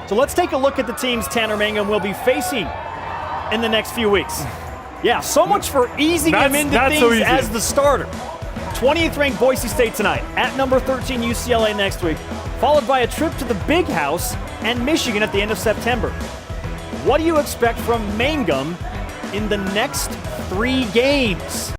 So let's take a look at the teams Tanner Mangum will be facing in the next few weeks. Yeah, so much for easing him into things as the starter. 20th ranked Boise State tonight, at number 13 UCLA next week, followed by a trip to the Big House and Michigan at the end of September. What do you expect from Mangum in the next 3 games?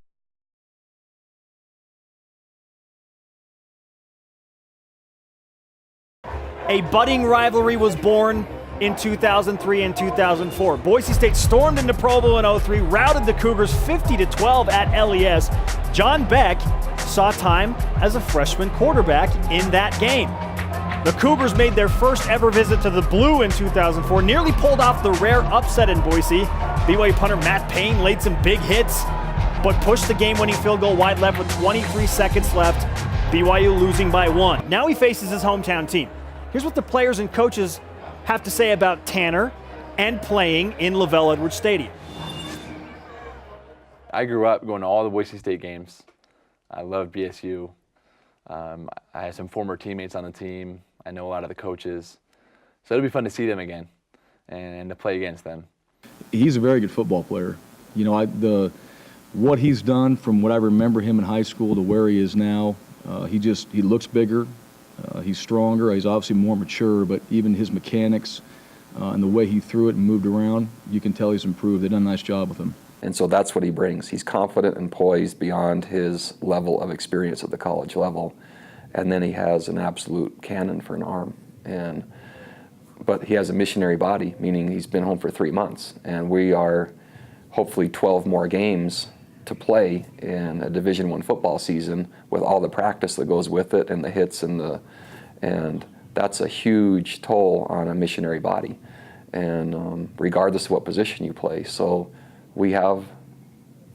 A budding rivalry was born in 2003 and 2004. Boise State stormed into Provo in 03, routed the Cougars 50-12 at LES. John Beck saw time as a freshman quarterback in that game. The Cougars made their first ever visit to the Blue in 2004, nearly pulled off the rare upset in Boise. BYU punter Matt Payne laid some big hits, but pushed the game-winning field goal wide left with 23 seconds left, BYU losing by 1. Now he faces his hometown team. Here's what the players and coaches have to say about Tanner and playing in LaVell Edwards Stadium. I grew up going to all the Boise State games. I loved BSU. I had some former teammates on the team. I know a lot of the coaches. So it'll be fun to see them again and to play against them. He's a very good football player. You know, what he's done from what I remember him in high school to where he is now, he looks bigger. He's stronger. He's obviously more mature, but even his mechanics and the way he threw it and moved around, you can tell he's improved. They've done a nice job with him. And so that's what he brings. He's confident and poised beyond his level of experience at the college level. And then he has an absolute cannon for an arm. But he has a missionary body, meaning he's been home for 3 months. And we are hopefully 12 more games to play in a Division I football season with all the practice that goes with it and the hits and that's a huge toll on a missionary body, and regardless of what position you play. So we have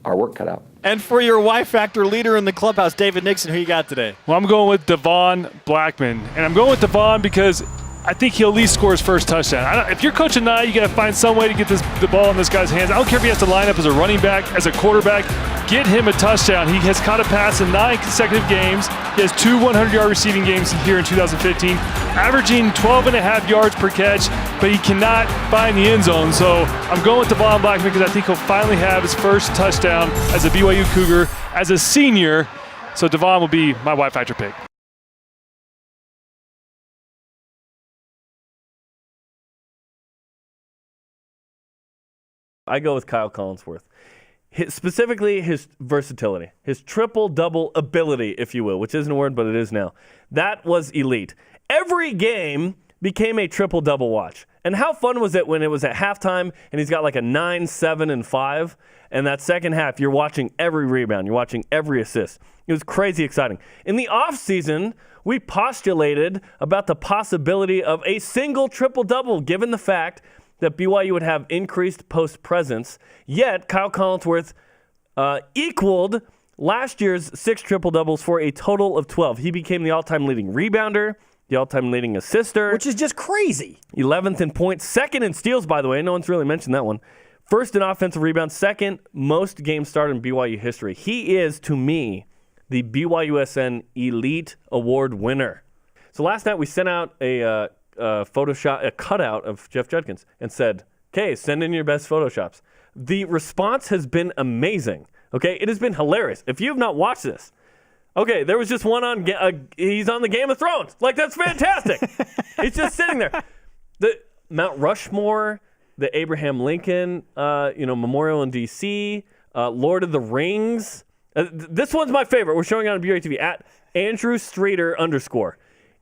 our work cut out. And for your Y-Factor leader in the clubhouse, David Nixon, who you got today? Well, I'm going with Devon Blackman, and I'm going with Devon because I think he'll at least score his first touchdown. If you're coaching tonight, you got to find some way to get the ball in this guy's hands. I don't care if he has to line up as a running back, as a quarterback. Get him a touchdown. He has caught a pass in 9 consecutive games. He has 2 100-yard receiving games here in 2015, averaging 12.5 yards per catch, but he cannot find the end zone. So I'm going with Devon Blackman because I think he'll finally have his first touchdown as a BYU Cougar as a senior. So Devon will be my Y-Factor pick. I go with Kyle Collinsworth. Specifically, his versatility, his triple-double ability, if you will, which isn't a word, but it is now. That was elite. Every game became a triple-double watch. And how fun was it when it was at halftime and he's got like a 9, 7, and 5, and that second half, you're watching every rebound, you're watching every assist. It was crazy exciting. In the offseason, we postulated about the possibility of a single triple-double, given the fact that BYU would have increased post presence, yet Kyle Collinsworth equaled last year's 6 triple-doubles for a total of 12. He became the all-time leading rebounder, the all-time leading assister. Which is just crazy. 11th in points, 2nd in steals, by the way. No one's really mentioned that one. 1st in offensive rebounds, 2nd most games started in BYU history. He is, to me, the BYUSN Elite Award winner. So last night we sent out a cutout of Jeff Judkins and said, okay, send in your best Photoshops. The response has been amazing. Okay, it has been hilarious. If you have not watched this, okay, there was just one on, he's on the Game of Thrones. Like, that's fantastic. He's just sitting there. The Mount Rushmore, the Abraham Lincoln, memorial in D.C., Lord of the Rings. This one's my favorite. We're showing it on BYUtv at Andrew Streeter _.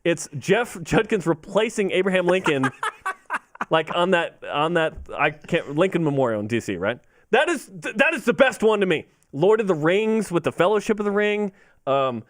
It's Jeff Judkins replacing Abraham Lincoln, like on that Lincoln Memorial in D.C. Right? That is the best one to me. Lord of the Rings with the Fellowship of the Ring. In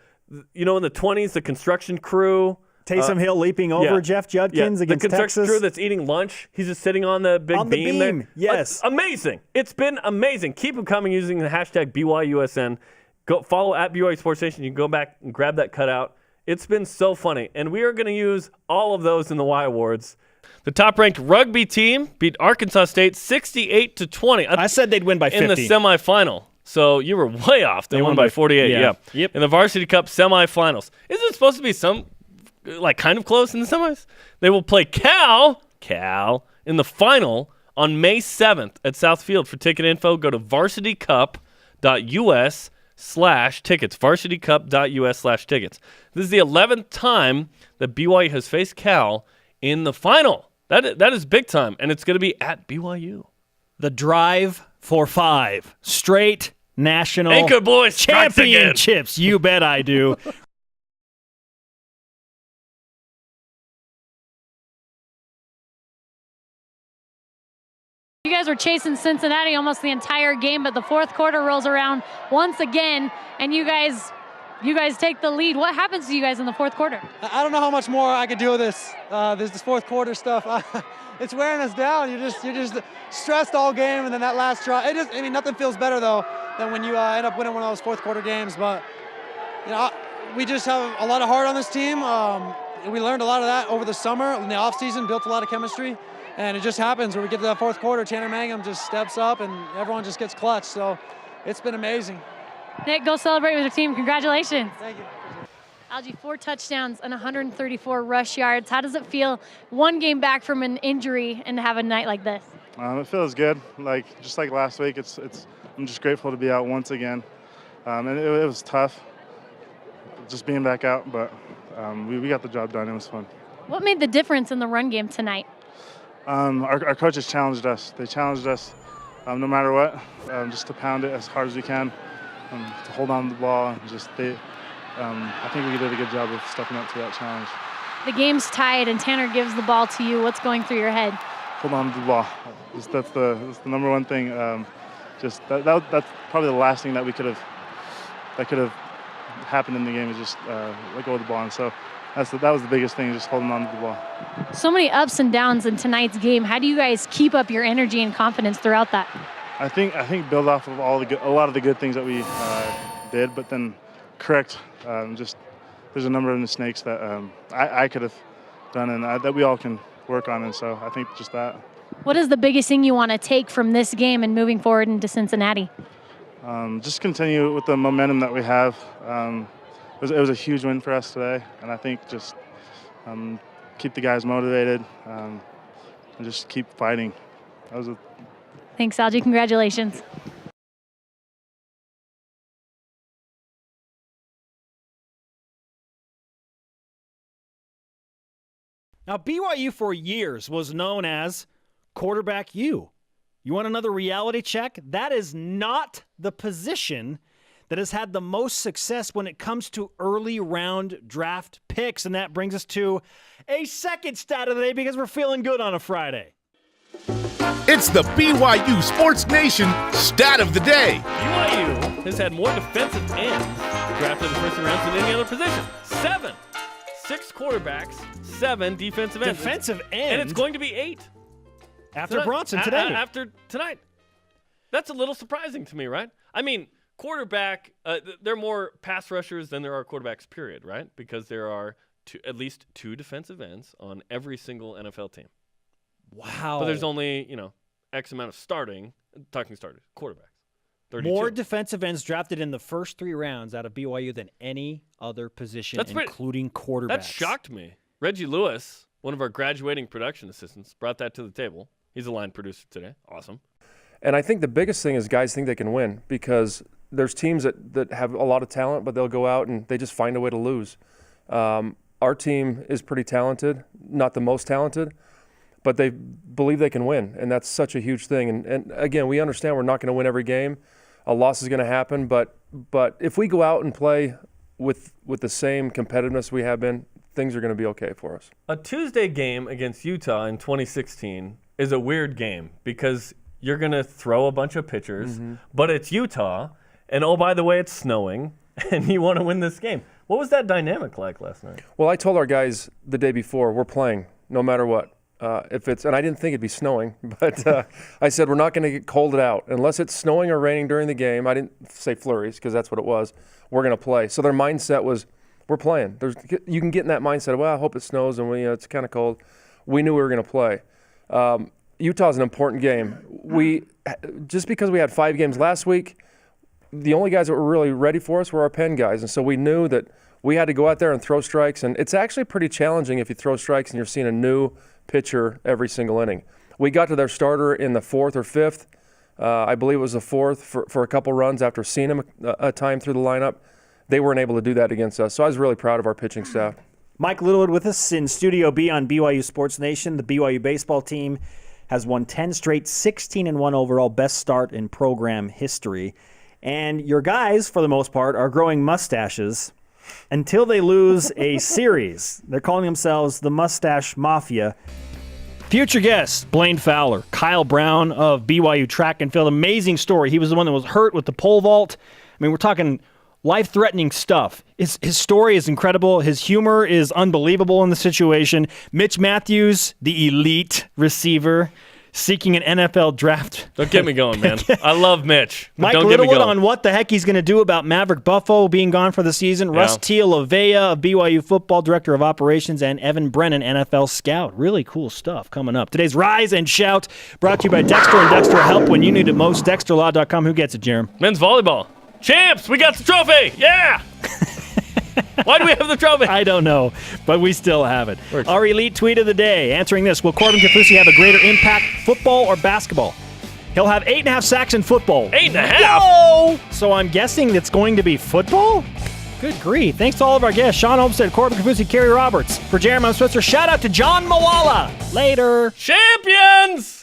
the 20s, the construction crew. Taysom Hill leaping over Jeff Judkins against the construction Texas. crew that's eating lunch. He's just sitting on the big beam there. Yes, amazing. It's been amazing. Keep them coming using the hashtag BYUSN. Go follow at BYU Sports Station. You can go back and grab that cutout. It's been so funny, and we are going to use all of those in the Y Awards. The top-ranked rugby team beat Arkansas State 68-20. I said they'd win by 50. In the semifinal. So you were way off. They won by 48. Yeah. Yep. In the Varsity Cup semifinals. Isn't it supposed to be kind of close in the semis? They will play Cal Cal in the final on May 7th at South Field. For ticket info, go to varsitycup.us/tickets. varsitycup.us/tickets. This is the 11th time that BYU has faced Cal in the final. That is big time, and it's going to be at BYU. The drive for 5 straight national Anchor Boys strikes again. championships. You bet I do. You guys were chasing Cincinnati almost the entire game, but the fourth quarter rolls around once again, and you guys take the lead. What happens to you guys in the fourth quarter? I don't know how much more I could do with this. This fourth quarter stuff. It's wearing us down. You're just stressed all game, and then that last drive. Nothing feels better though than when you end up winning one of those fourth quarter games. But we just have a lot of heart on this team. We learned a lot of that over the summer in the offseason, built a lot of chemistry. And it just happens when we get to that fourth quarter, Tanner Mangum just steps up and everyone just gets clutch. So it's been amazing. Nick, go celebrate with your team. Congratulations. Thank you. Algie, 4 touchdowns and 134 rush yards. How does it feel one game back from an injury and to have a night like this? It feels good. Just like last week, I'm just grateful to be out once again. And it was tough just being back out, but we got the job done. It was fun. What made the difference in the run game tonight? Our coaches challenged us. They challenged us no matter what, just to pound it as hard as we can, to hold on to the ball. And I think we did a good job of stepping up to that challenge. The game's tied and Tanner gives the ball to you. What's going through your head? Hold on to the ball. That's the number one thing. That's probably the last thing that could have happened in the game is just let go of the ball. And so that was the biggest thing, just holding on to the ball. So many ups and downs in tonight's game. How do you guys keep up your energy and confidence throughout that? I think build off of a lot of the good things that we did, but then correct. There's a number of mistakes that I could have done and that we all can work on, and so I think just that. What is the biggest thing you want to take from this game and moving forward into Cincinnati? Just continue with the momentum that we have. It was a huge win for us today, and I think just keep the guys motivated and just keep fighting. Thanks, Algie. Congratulations. Now, BYU for years was known as quarterback U. You want another reality check? That is not the position that has had the most success when it comes to early round draft picks. And that brings us to a second stat of the day because we're feeling good on a Friday. It's the BYU Sports Nation stat of the day. BYU has had more defensive ends drafted in the first 3 rounds than any other position. 7. 6 quarterbacks, 7 defensive ends. Defensive ends? And it's going to be 8. After tonight. Bronson today. After tonight. That's a little surprising to me, right? I mean, quarterback, there are more pass rushers than there are quarterbacks, period, right? Because there are at least 2 defensive ends on every single NFL team. Wow. But there's only, X amount of starters, quarterbacks. 32. More defensive ends drafted in the first 3 rounds out of BYU than any other position, including quarterbacks. That shocked me. Reggie Lewis, one of our graduating production assistants, brought that to the table. He's a line producer today. Awesome. And I think the biggest thing is guys think they can win because there's teams that have a lot of talent, but they'll go out and they just find a way to lose. Our team is pretty talented, not the most talented, but they believe they can win, and that's such a huge thing. And again, we understand we're not going to win every game. A loss is going to happen, but if we go out and play with the same competitiveness we have been, things are going to be okay for us. A Tuesday game against Utah in 2016 is a weird game because you're going to throw a bunch of pitchers, but it's Utah, and oh, by the way, it's snowing, and you want to win this game. What was that dynamic like last night? Well, I told our guys the day before, we're playing no matter what. And I didn't think it'd be snowing, but I said we're not going to get colded out. Unless it's snowing or raining during the game, I didn't say flurries because that's what it was, we're going to play. So their mindset was, we're playing. You can get in that mindset of, well, I hope it snows and it's kind of cold. We knew we were going to play. Utah's an important game. Just because we had 5 games last week, the only guys that were really ready for us were our pen guys. And so we knew that we had to go out there and throw strikes. And it's actually pretty challenging if you throw strikes and you're seeing a new pitcher every single inning. We got to their starter in the 4th or 5th. I believe it was the 4th for a couple runs after seeing him a time through the lineup. They weren't able to do that against us. So I was really proud of our pitching staff. Mike Littlewood with us in Studio B on BYU Sports Nation. The BYU baseball team has won 10 straight, 16-1 overall, best start in program history. And your guys, for the most part, are growing mustaches until they lose a series. They're calling themselves the Mustache Mafia. Future guests, Blaine Fowler, Kyle Brown of BYU Track and Field. Amazing story. He was the one that was hurt with the pole vault. I mean, we're talking life-threatening stuff. His story is incredible. His humor is unbelievable in the situation. Mitch Matthews, the elite receiver, seeking an NFL draft. Don't get me going, man. I love Mitch. Mike don't get me Littlewood going. on what the heck he's going to do about Maverick Buffo being gone for the season. Yeah. Russ Teal of Vea of BYU football director of operations, and Evan Brennan, NFL scout. Really cool stuff coming up. Today's Rise and Shout brought to you by Dexter and Dexter Help when you need it most. DexterLaw.com. Who gets it, Jerem? Men's volleyball. Champs, we got the trophy. Yeah. Why do we have the trophy? I don't know, but we still have it. Our elite tweet of the day, answering this: will Corbin Kaufusi have a greater impact, football or basketball? He'll have 8.5 sacks in football. 8.5? Whoa! So I'm guessing it's going to be football? Good grief. Thanks to all of our guests. Sean Olmstead, Corbin Kaufusi, Kerry Roberts. For Jeremy, I'm Switzer. Shout out to John Mawala. Later. Champions!